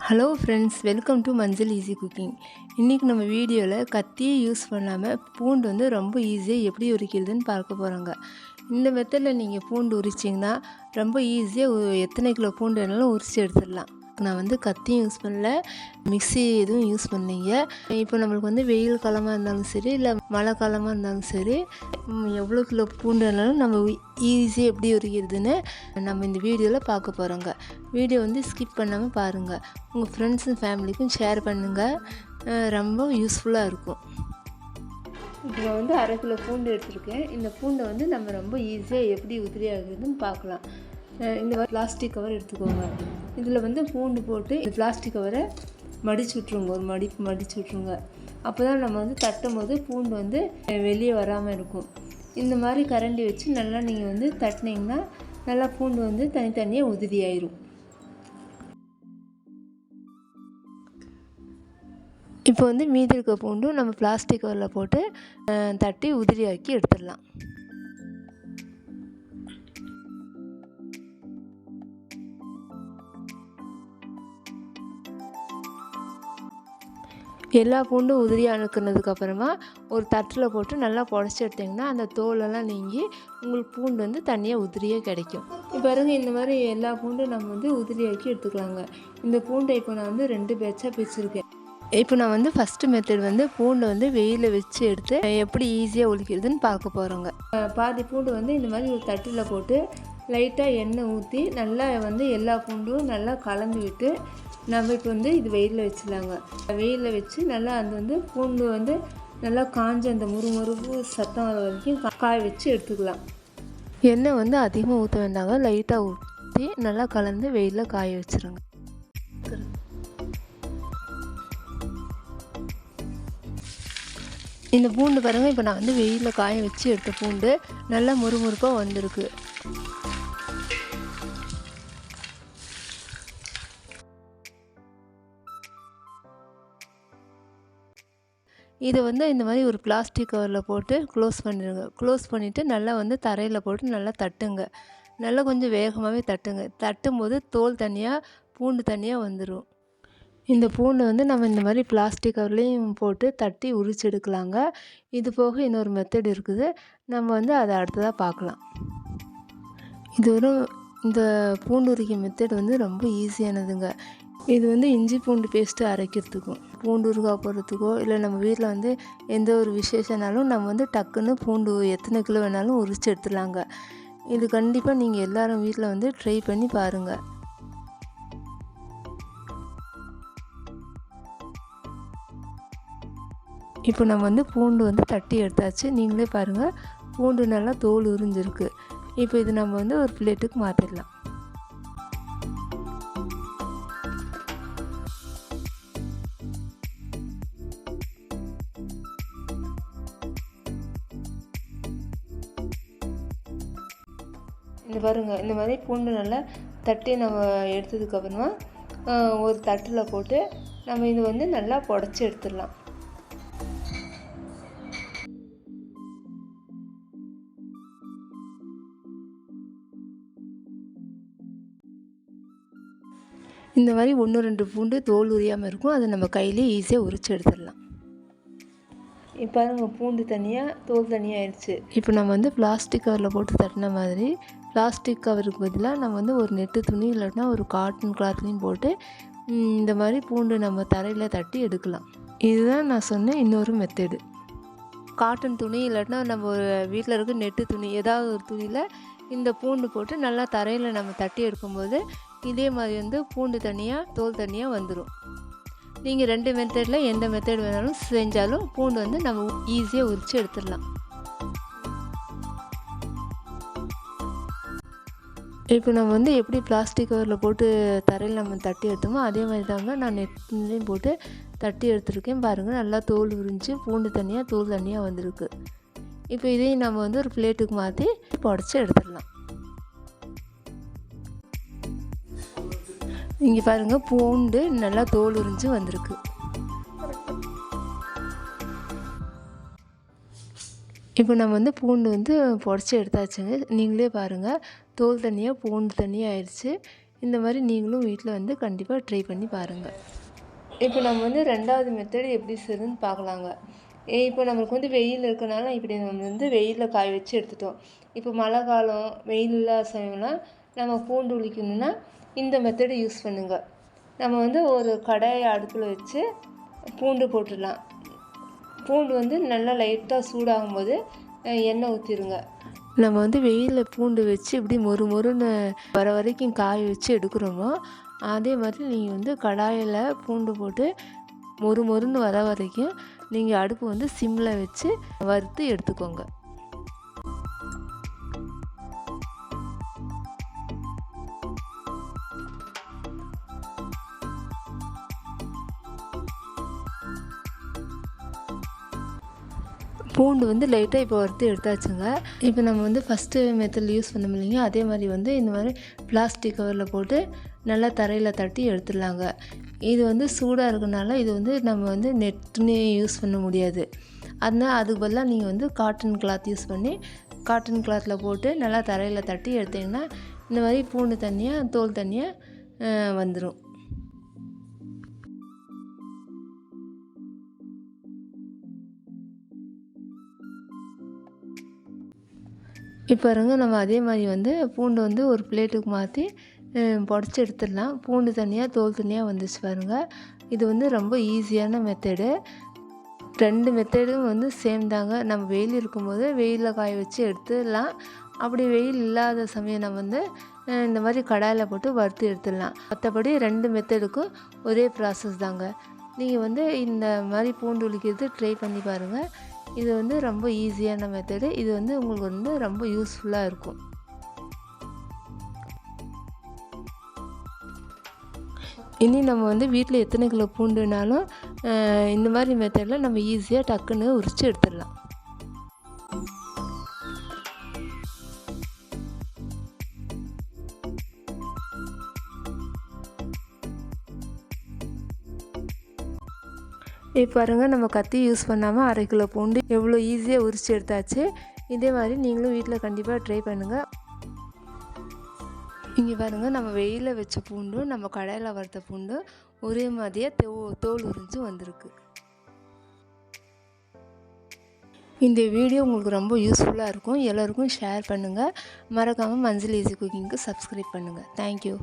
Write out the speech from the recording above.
Hello friends, welcome to மஞ்சள் easy cooking. இன்றைக்கி நம்ம வீடியோவில் கத்தியே யூஸ் பண்ணாமல் பூண்டு வந்து ரொம்ப ஈஸியாக எப்படி உரிக்கிறதுன்னு பார்க்க போகிறோங்க. இந்த மெத்தடில் நீங்கள் பூண்டு உரிச்சிங்கன்னா ரொம்ப ஈஸியாக எத்தனை கிலோ பூண்டு வேணாலும் உரித்து எடுத்துடலாம். நான் வந்து கத்தியும் யூஸ் பண்ணல, மிக்ஸி எதுவும் யூஸ் பண்ணீங்க. இப்போ நம்மளுக்கு வந்து வெயில் காலமாக இருந்தாலும் சரி, இல்லை மழை காலமாக இருந்தாலும் சரி, எவ்வளோ கிலோ பூண்டு வேணாலும் நம்ம ஈஸியாக எப்படி உரிக்கிறதுன்னு நம்ம இந்த வீடியோவில் பார்க்க போகிறோங்க. வீடியோ வந்து ஸ்கிப் பண்ணாமல் பாருங்கள். உங்கள் ஃப்ரெண்ட்ஸ் அண்ட் ஃபேமிலிக்கும் ஷேர் பண்ணுங்கள், ரொம்ப யூஸ்ஃபுல்லாக இருக்கும். இப்போ நான் வந்து 1/2 கிலோ பூண்டு எடுத்துருக்கேன். இந்த பூண்டை வந்து நம்ம ரொம்ப ஈஸியாக எப்படி உதிரி ஆகுதுன்னு பார்க்கலாம். இந்த மாதிரி பிளாஸ்டிக் கவர் எடுத்துக்கோங்க. இதில் வந்து பூண்டு போட்டு இந்த பிளாஸ்டிக் கவரை மடித்து விட்ருங்க, ஒரு மடித்து விட்ருங்க. அப்போ தான் நம்ம வந்து தட்டும் போது பூண்டு வந்து வெளியே வராமல் இருக்கும். இந்த மாதிரி கரண்டி வச்சு நல்லா நீங்கள் வந்து தட்டினீங்கன்னா நல்லா பூண்டு வந்து தனித்தனியாக உதிரி ஆயிரும். இப்போ வந்து மீதி இருக்க பூண்டும் நம்ம பிளாஸ்டிக் கவரில் போட்டு தட்டி உதிரியாக்கி எடுத்துடலாம். எல்லா பூண்டும் உதிரியாக அனுக்குனதுக்கப்புறமா ஒரு தட்டில் போட்டு நல்லா புடச்சி எடுத்திங்கன்னா அந்த தோலெல்லாம் நீங்கி உங்களுக்கு பூண்டு வந்து தனியாக உதிரியாக கிடைக்கும். இப்போ பாருங்க, இந்த மாதிரி எல்லா பூண்டும் நம்ம வந்து உதிரியாக்கி எடுத்துக்கலாங்க. இந்த பூண்டை இப்போ நான் வந்து 2 பேட்சாக பிரிச்சுருக்கேன். இப்போ நான் வந்து ஃபஸ்ட்டு மெத்தட் வந்து பூண்டை வந்து வெயிலில் வச்சு எடுத்து எப்படி ஈஸியாக ஒழிக்கிறதுன்னு பார்க்க போகிறோங்க. பாதி பூண்டு வந்து இந்த மாதிரி ஒரு தட்டில் போட்டு லைட்டாக எண்ணெய் ஊற்றி நல்லா வந்து எல்லா பூண்டும் நல்லா கலந்து விட்டு நம்ம இப்போ வந்து இது வெயிலில் வச்சிடலாங்க. வெயிலில் வச்சு நல்லா அந்த வந்து பூண்டு வந்து நல்லா காஞ்ச அந்த முறுமுறுப்பு சத்தம் வர வரைக்கும் காய வச்சு எடுத்துக்கலாம். எண்ணெய் வந்து அதிகமாக ஊற்ற வேண்டாங்க, லைட்டாக ஊற்றி நல்லா கலந்து வெயிலில் காய வச்சுருங்க. இந்த பூண்டு பாருங்கள், இப்போ நான் வந்து வெயிலில் காய வச்சு எடுத்த பூண்டு நல்லா முறுமுறுப்பாக வந்திருக்கு. இதை வந்து இந்த மாதிரி ஒரு பிளாஸ்டிக் கவரில் போட்டு க்ளோஸ் பண்ணிடுங்க. க்ளோஸ் பண்ணிவிட்டு நல்லா வந்து தரையில் போட்டு நல்லா தட்டுங்க. நல்லா கொஞ்சம் வேகமாகவே தட்டுங்க. தட்டும்போது தோல் தனியாக பூண்டு தனியாக வந்துடும். இந்த பூண்டு வந்து நம்ம இந்த மாதிரி பிளாஸ்டிக் கவர்லேயும் போட்டு தட்டி உரிச்சு எடுக்கலாங்க. இது போக இன்னொரு மெத்தட் இருக்குது, நம்ம வந்து அதை அடுத்ததாக பார்க்கலாம். இந்த பூண்டு உரிக்க மெத்தட் வந்து ரொம்ப ஈஸியானதுங்க. இது வந்து இஞ்சி பூண்டு பேஸ்ட்டு அரைக்கிறதுக்கும், பூண்டு ஊறுகாய் போடுறதுக்கோ, இல்லை நம்ம வீட்டில் வந்து எந்த ஒரு விசேஷனாலும் நம்ம வந்து டக்குன்னு பூண்டு எத்தனை கிலோ வேணாலும் உரித்து எடுத்துடலாங்க. இது கண்டிப்பாக நீங்கள் எல்லோரும் வீட்டில் வந்து ட்ரை பண்ணி பாருங்கள். இப்போ நம்ம வந்து பூண்டு வந்து தட்டி எடுத்தாச்சு. நீங்களே பாருங்கள், பூண்டு நல்லா தோல் உரிஞ்சிருக்கு. இப்போ இது நம்ம வந்து ஒரு பிளேட்டுக்கு மாற்றிடலாம். இந்த பாருங்கள், இந்த மாதிரி பூண்டு நல்லா தட்டி நம்ம எடுத்ததுக்கப்புறமா ஒரு தட்டில் போட்டு நம்ம இது வந்து நல்லா புடச்சி எடுத்துடலாம். இந்த மாதிரி 1-2 பூண்டு தோல் உரியாமல் இருக்கும், அதை நம்ம கையிலே ஈஸியாக உரித்து எடுத்துடலாம். இப்போ பாருங்க, பூண்டு தனியாக தோல் தனியாக ஆயிடுச்சு. இப்போ நம்ம வந்து பிளாஸ்டிக் கவரில் போட்டு தட்டின மாதிரி பிளாஸ்டிக் கவருக்கு பதிலாக நம்ம வந்து ஒரு நெட்டு துணி இல்லைன்னா ஒரு காட்டன் கிளாத்லையும் போட்டு இந்த மாதிரி பூண்டு நம்ம தரையில் தட்டி எடுக்கலாம். இதுதான் நான் சொன்ன இன்னொரு மெத்தடு. காட்டன் துணி இல்லாட்டினா நம்ம ஒரு வீட்டில் இருக்க நெட்டு துணி, ஏதாவது ஒரு துணியில் இந்த பூண்டு போட்டு நல்லா தரையில் நம்ம தட்டி எடுக்கும்போது இதே மாதிரி வந்து பூண்டு தனியாக தோல் தனியாக வந்துடும். நீங்கள் 2 மெத்தடில் எந்த மெத்தட் வேணாலும் செஞ்சாலும் பூண்டு வந்து நம்ம ஈஸியாக உரித்து எடுத்துடலாம். இப்போ நம்ம வந்து எப்படி பிளாஸ்டிக் கவரில் போட்டு தரையில் நம்ம தட்டி எடுத்தோமோ அதே மாதிரி தாங்க நான் நெட்லையும் போட்டு தட்டி எடுத்துருக்கேன். பாருங்கள், நல்லா தோல் உரிஞ்சு பூண்டு தனியாக தோல் தனியாக வந்திருக்கு. இப்போ இதையும் நம்ம வந்து ஒரு பிளேட்டுக்கு மாற்றி புடச்சி எடுத்துடலாம். இங்கே பாருங்கள், பூண்டு நல்லா தோல் உரிஞ்சு வந்திருக்கு. இப்போ நம்ம வந்து பூண்டு வந்து புடச்சி எடுத்தாச்சுங்க. நீங்களே பாருங்கள், தோல் தனியாக பூண்டு தனியாக ஆயிடுச்சு. இந்த மாதிரி நீங்களும் வீட்டில் வந்து கண்டிப்பாக ட்ரை பண்ணி பாருங்கள். இப்போ நம்ம வந்து 2வது மெத்தட் எப்படி செய்யுதுன்னு பார்க்கலாங்க. இப்போ நம்மளுக்கு வந்து வெயில் இருக்கனால இப்படி நம்ம வந்து வெயிலில் காய வச்சு எடுத்துட்டோம். இப்போ மழை காலம் வெயில் இல்லாத சமயம்லாம் நம்ம பூண்டு உரிக்கணும்னா இந்த மெத்தடை யூஸ் பண்ணுங்க. நம்ம வந்து ஒரு கடாயை அடுப்பில் வச்சு பூண்டு போட்டுடலாம். பூண்டு வந்து நல்லா லைட்டாக சூடாகும்போது எண்ணெய் ஊற்றிடுங்க. நம்ம வந்து வெயிலில் பூண்டு வச்சு இப்படி மொறு மொறுன்னு வர வரைக்கும் காய வச்சு எடுக்கிறோமோ அதே மாதிரி நீங்கள் வந்து கடாயில் பூண்டு போட்டு மொறு மொறுன்னு வர வரைக்கும் நீங்கள் அடுப்பு வந்து சிம்மில் வச்சு வறுத்து எடுத்துக்கோங்க. பூண்டு வந்து லைட்டாக இப்போ வறுத்து எடுத்தாச்சுங்க. இப்போ நம்ம வந்து ஃபஸ்ட்டு மெத்தடில் யூஸ் பண்ணோம் இல்லைங்க, அதே மாதிரி வந்து இந்த மாதிரி பிளாஸ்டிக் கவரில் போட்டு நல்லா தரையில் தட்டி எடுத்துடலாங்க. இது வந்து சூடாக இருக்கனால இது வந்து நம்ம வந்து நெட் துணியை யூஸ் பண்ண முடியாது. அதனால் அதுக்கு பதிலாக நீங்கள் வந்து காட்டன் கிளாத் யூஸ் பண்ணி காட்டன் கிளாத்தில் போட்டு நல்லா தரையில் தட்டி எடுத்திங்கன்னா இந்த மாதிரி பூண்டு தனியாக தோல் தனியாக வந்துடும். இப்போ பாருங்க நம்ம அதே மாதிரி வந்து பூண்டை வந்து ஒரு பிளேட்டுக்கு மாற்றி புடச்சி எடுத்துடலாம். பூண்டு தனியாக தோல் தனியாக வந்துச்சு பாருங்கள். இது வந்து ரொம்ப ஈஸியான மெத்தடு. 2 மெத்தடும் வந்து சேம் தாங்க. நம்ம வெயில் இருக்கும்போது வெயிலில் காய வச்சு எடுத்துடலாம். அப்படி வெயில் இல்லாத சமயம் நம்ம வந்து இந்த மாதிரி கடாயில் போட்டு வறுத்து எடுத்துடலாம். மற்றபடி 2 மெத்தடுக்கும் ஒரே ப்ராசஸ் தாங்க. நீங்கள் வந்து இந்த மாதிரி பூண்டு உரிக்கிறது ட்ரை பண்ணி பாருங்கள். இது வந்து ரொம்ப ஈஸியான மெத்தடு. இது வந்து உங்களுக்கு வந்து ரொம்ப யூஸ்ஃபுல்லாக இருக்கும். இனி நம்ம வந்து வீட்டில் எத்தனை கிலோ பூண்டுனாலும் இந்த மாதிரி மெத்தடில் நம்ம ஈஸியாக டக்குன்னு உரித்து எடுத்துடலாம். இப்போ பாருங்கள் நம்ம கத்தி யூஸ் பண்ணாமல் 1/2 கிலோ பூண்டு எவ்வளோ ஈஸியாக உரித்து எடுத்தாச்சு. இதே மாதிரி நீங்களும் வீட்டில் கண்டிப்பாக ட்ரை பண்ணுங்கள். இங்கே பாருங்கள் நம்ம வெயிலில் வச்ச பூண்டும் நம்ம கடாயில் வறுத்த பூண்டும் ஒரே மாதிரியாக தோல் உரிஞ்சு வந்திருக்கு. இந்த வீடியோ உங்களுக்கு ரொம்ப யூஸ்ஃபுல்லாக இருக்கும். எல்லோருக்கும் ஷேர் பண்ணுங்கள். மறக்காமல் மஞ்சள் ஈஸி குக்கிங்க்கு சப்ஸ்கிரைப் பண்ணுங்கள். தேங்க்யூ.